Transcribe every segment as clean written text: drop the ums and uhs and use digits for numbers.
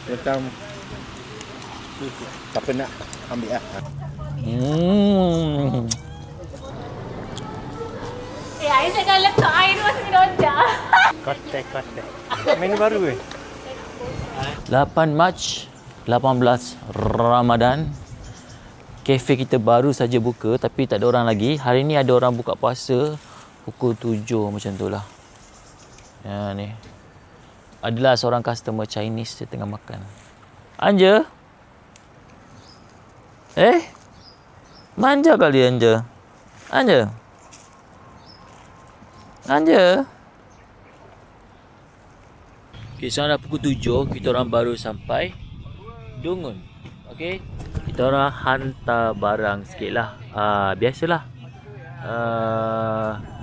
Macam siapa nak ambil lah. Air saya akan letak air tu masa kena ojak. Kotek. Menu baru ke? 8 Mac 18 Ramadan. Kafe kita baru saja buka tapi tak ada orang lagi. Hari ni ada orang buka puasa pukul 7 macam tu lah. Ya ni. Adalah seorang customer Chinese dia tengah makan. Anja? Manja kali Anja. Anja? Okay, sekarang dah pukul 7. Kita orang baru sampai Dungun. Okay, kita orang hantar barang sikit lah. Biasalah.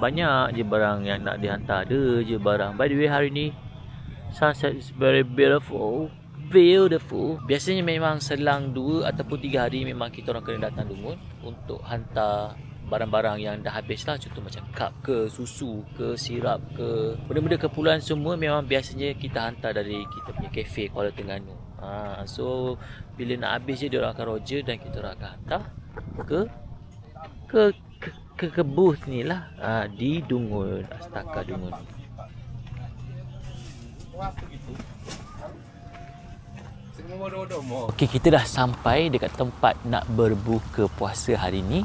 Banyak je barang yang nak dihantar. Ada je barang. By the way, hari ni sunset is very beautiful. Biasanya memang selang 2 ataupun 3 hari memang kita orang kena datang Dungun untuk hantar barang-barang yang dah habis lah. Contoh macam cup ke, susu ke, sirap ke, benda-benda keperluan semua memang biasanya kita hantar dari kita punya kafe Kuala Terengganu. So bila nak habis je dia orang akan roger dan kita orang akan hantar ke booth ni lah, di Dungun, Astaka Dungun. Okey, kita dah sampai dekat tempat nak berbuka puasa hari ni.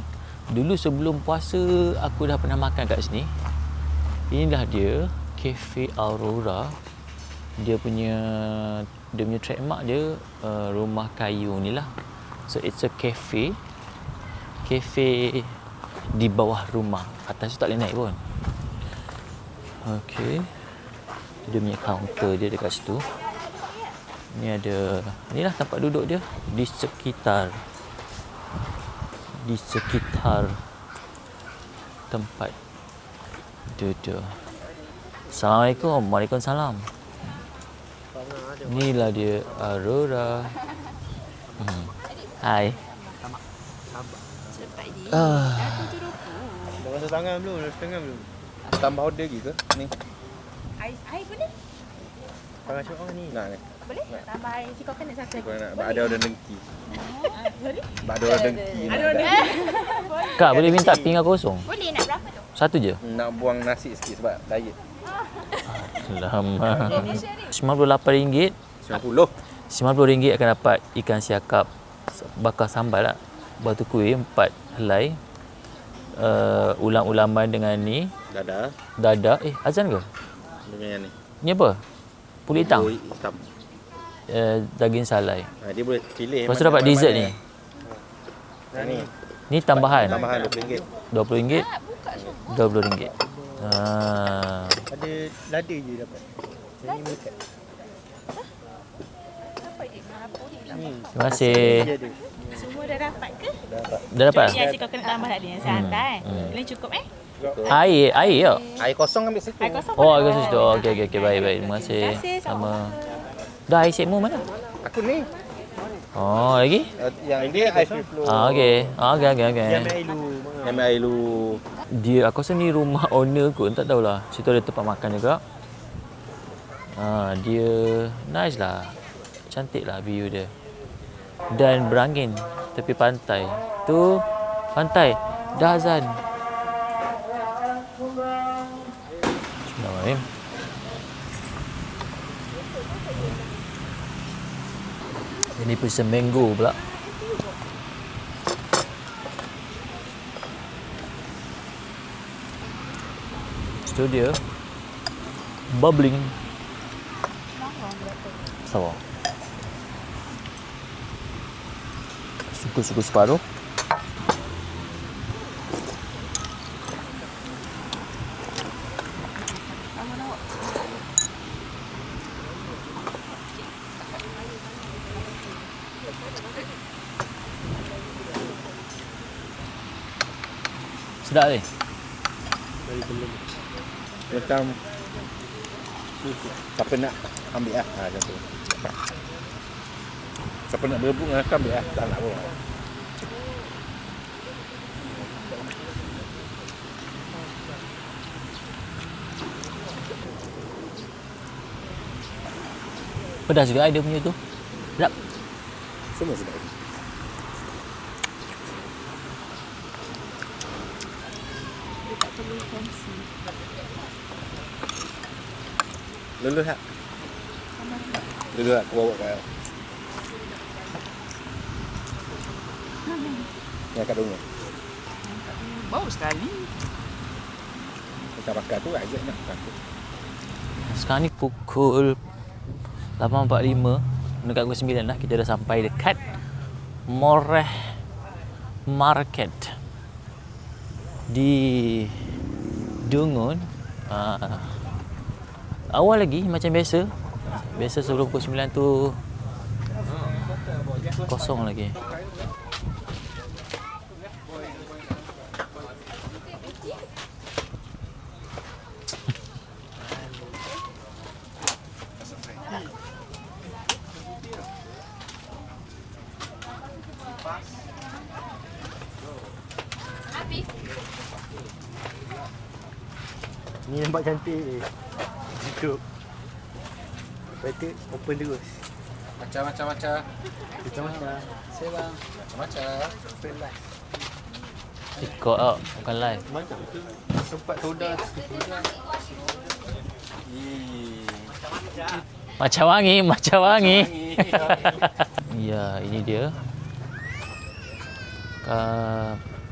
Dulu sebelum puasa aku dah pernah makan kat sini. Inilah dia, Cafe Aurora. Dia punya trademark dia rumah kayu ni lah. So it's a cafe di bawah rumah. Atas tu tak boleh naik pun. Okey. Dia punya kaunter dia dekat situ. Ni ada, inilah tempat duduk dia di sekitar tempat duduk. Assalamualaikum. Waalaikumsalam. Inilah dia Aurora. Hai. Dah rasa tangan belum? Tambah order lagi ke? Ni. Air boleh? Tangan siapa ni? Nak ni. Boleh? Tambah air si coconut satu Kau lagi. nak ada order dengki. Sorry? Ada order dengki. Kak, boleh minta pinggan kosong? Boleh, nak berapa tu? Satu je. Nak buang nasi sikit sebab diet. Lama. RM98. 90. RM90 akan dapat ikan siakap bakar sambal lah. Batu kuih 4 helai. Ulam-ulaman dengan ni. Dada. Azan ke? Dengan yang ni. Ni apa? Pulut hitam. Hitam. Daging salai. Dia boleh pilih. Lepas tu dapat dessert ni. Ni. Ni tambahan. Tambahan RM20. RM20. RM20. Ada lada je dapat. Yang ni melekat. Terima kasih. Semua dah dapat ke? Dah dapat? Yang si coconut tambah tadi yang saya hantar kan? Boleh cukup Air ya. Air kosong ambil situ. Air kosong Oh, agak situ. Okey. Baik. Terima kasih. Sama. Dah air sekmu mana? Aku ni. Oh, lagi? Yang ini ice free flow. Okey. Yang air lu. Dia, aku rasa ni rumah owner kot, tak tahulah. Situ ada tempat makan juga. Dia nice lah. Cantik lah view dia. Dan berangin tepi pantai. Tu pantai. Dah azan. Bismillahirrahmanirrahim. Ini pisang mango pula. Itu dia. Bubbling. Sabar. Suku-suku separuh. Sedap ni. Macam siapa nak ambil lah. Macam tu. Siapa nak berebut dengan aku ambil lah. Tak nak pun. Pedas juga dia punya tu. Sedap. Semua sedap. Dia tak perlu fancy. Lulus tak? Lulus tak? Aku bawa kau. Yang kat rumah. Bau sekali. Kita bakar tu ajak nak bakar. Sekarang ni pukul 8.45. Dekat pukul 9 dah. Kita dah sampai dekat Moreh Market di Dungun. Awal lagi macam biasa. Biasa sebelum pukul 9 tu kosong lagi. Ni nampak cantik. Tutup. Lepas tu open terus. Macam-macam. Macam-macam. Saya bang. Macam-macam. Open live. Ikut tau, bukan live. Macam tu. Tempat soda. Macam wangi, macam wangi. Ya, ini dia.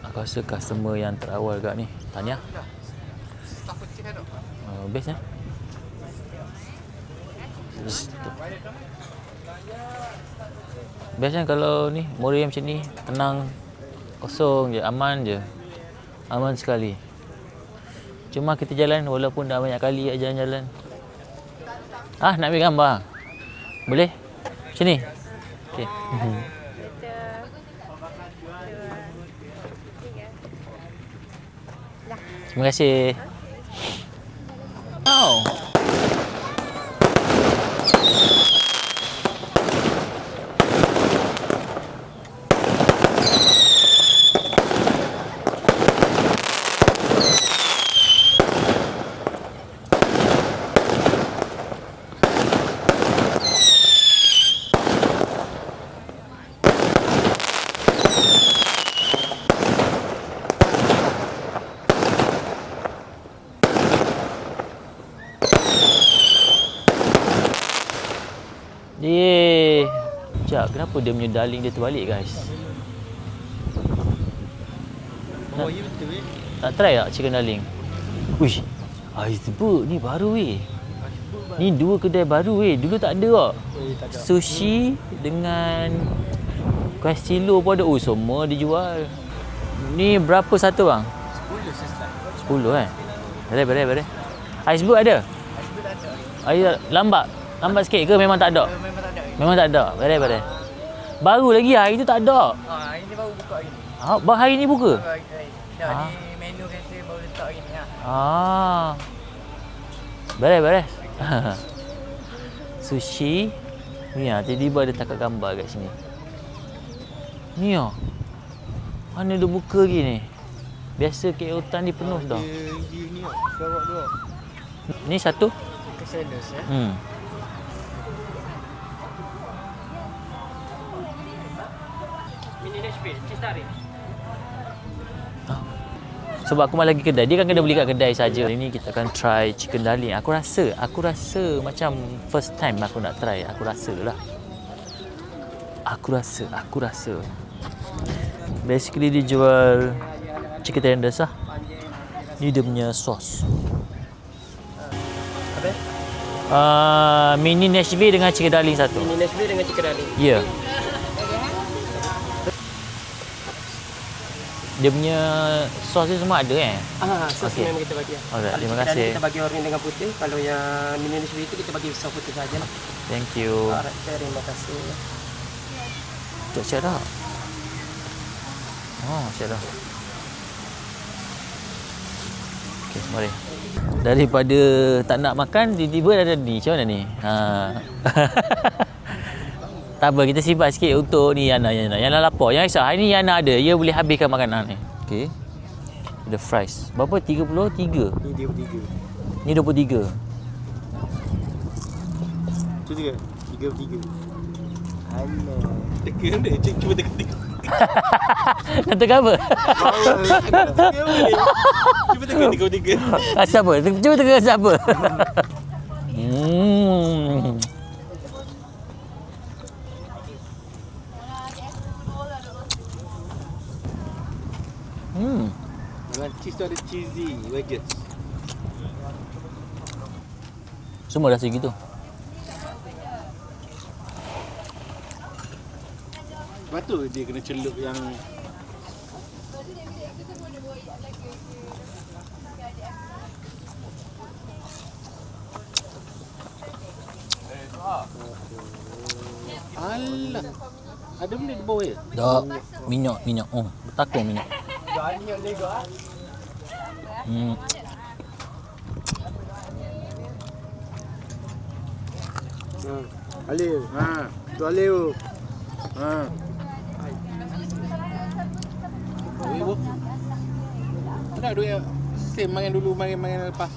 Aku rasa customer yang terawal kat ni. Tanya. Best kan? Best kan kalau ni, Moreh macam ni, tenang, kosong je, aman je. Aman sekali. Cuma kita jalan walaupun dah banyak kali jalan-jalan. Nak ambil gambar? Boleh? Macam ni? Okey. Terima kasih. Oh. Sekejap, kenapa dia punya darling dia terbalik guys? Oh, ya betul eh. Tak try tak chicken darling? Uish, iceberg ni baru weh. Ni dua kedai baru weh, dulu tak ada tak? Tak ada. Sushi dengan kuih cilo pun ada. Oh, semua dijual. Ni berapa satu bang? 10 saya start. 10 kan? Boleh. Iceberg ada? Iceberg tak ada. Air lambat? Lambat sikit ke memang tak ada? Memang tak ada. Memang tak ada. Boleh. Baru lagi hari tu tak ada. Hari ni baru buka hari ni. Hari ni buka? Dah ni menu kan saya baru letak hari ni Boleh. Sushi. Ni tiba-tiba ada takat gambar kat sini. Ni mana dia buka lagi ni? Biasa kek hutan ni penuh dah. Dia ni Sarawak tu. Ni satu? Kesedos ya. Mini HP, cistari. Sebab aku malah lagi kedai. Dia kan kena beli kat kedai saja. Hari ni kita akan try chicken darling. Aku rasa macam first time aku nak try. Aku rasa. Basically dia jual chicken tenders lah. Ni dia punya sos. Apa? Mini Nashville dengan chicken darling satu. Mini Nashville dengan chicken darling. Ya. Yeah. Dia punya sos dia semua ada Sos Okey. memang kita bagi. Alright, terima Kalau chicken kasih. darling kita bagi oranye dengan putih. Kalau yang mini Nashville itu kita bagi sos putih saja lah. Thank you. Alright, terima kasih. Siap dah. Siap dah. Okey, mari. Daripada tak nak makan, tiba-tiba ada ni. Macam mana ni? Tak apa, kita simpan sikit untuk ni Yana. Yana lapar. Yang risau, hari ni Yana ada. Dia boleh habiskan makanan ni. Okey. Ada fries. Berapa? 33? Ni dia bertiga. Ni 23. Tu juga. 33. Allah. Teka ni, cuba teka. Nak tengok apa? Cuba teka ni kau tiga. Rasa apa? Cuba tengok rasa apa? Dengan cheese tu ada cheesy wedges. Semua rasa gitu. Lepas tu dia kena celup yang alah. Ada benda di bawah ya? Tak. Minyak. Oh, bertakung minyak. Banyak lega ah. Alif. Tu Alif. Ibu. Ada duit same makan dulu makan lepas.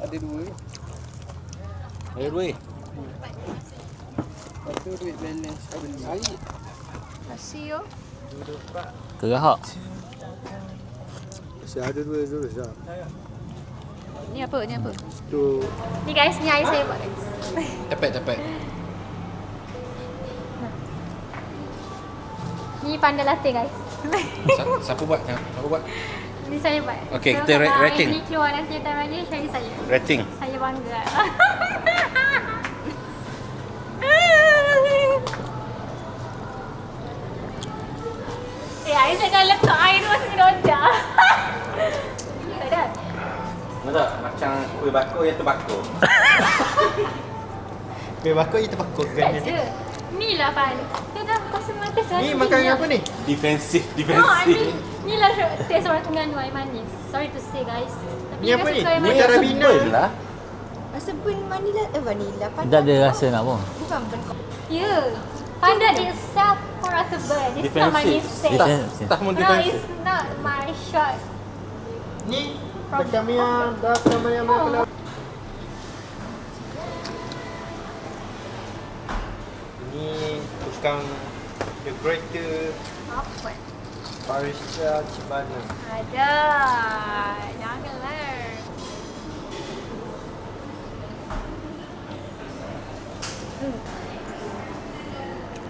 Ada duit. Ada duit. Satu duit balance beli. Air. Kasih yo. Kerahak. Saya ada duit dulu sah. Ni apa? Tu Ni guys, ni air saya buat guys. tepek. Ni panda latte guys. Siapa buat? Ni saya buat. Okey, So, kita kalau rating. air ni keluar nanti time lagi, cari saya. Rating. Saya bangga. Air saya kalau letak air tu masih roda. Tak ada. Nampak macam kuih bakar yang terbakar. Kuih bakar yang terbakar Tak ada. Ni lah pan. Dia dah pasal mata saya. Ni makan apa ni? Defensif. No, I mean, ni lah taste orang Terengganu air manis. Sorry to say guys. Tapi Ni apa saya ni? suka air Ni manis. Carabina lah. Rasa burn vanilla Tak ada rasa nak pun. Bukan burn. Ya. Panda itself pun rasa burn. It's not my mistake. Tak mau No, defensif. it's not my shot. Ni macam yang dah sama yang Oh. Ni tukang the greater Apa? barista Cibana. Ada. Janganlah.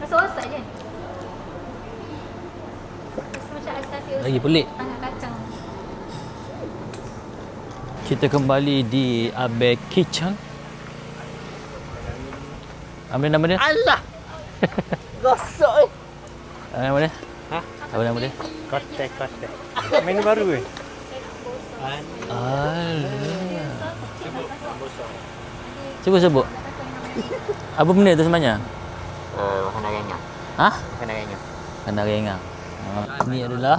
Rasa osak je. Rasa macam ais kafir. Lagi pelik. Banyak kacang. Kita kembali di Abe Kitchen. Apa nama dia? Alah. Rosak eh. Apa nama dia? Ha? Apa nama dia? Kotek. Menu baru eh. Alah. Cuba sebut. Apa benda tu sebenarnya? Makanan renyah. Hah? Makanan renyah. Kena rengang. Ini adalah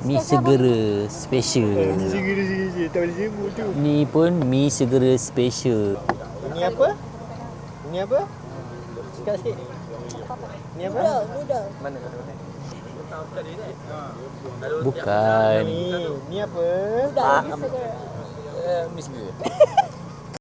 mi segera special. Segera tak boleh sebut tu. Ni pun mi segera special. Ini apa? Cakap sikit. Ini apa? Noodle. Mana noodle? Bukan. Ni apa? Mi segera.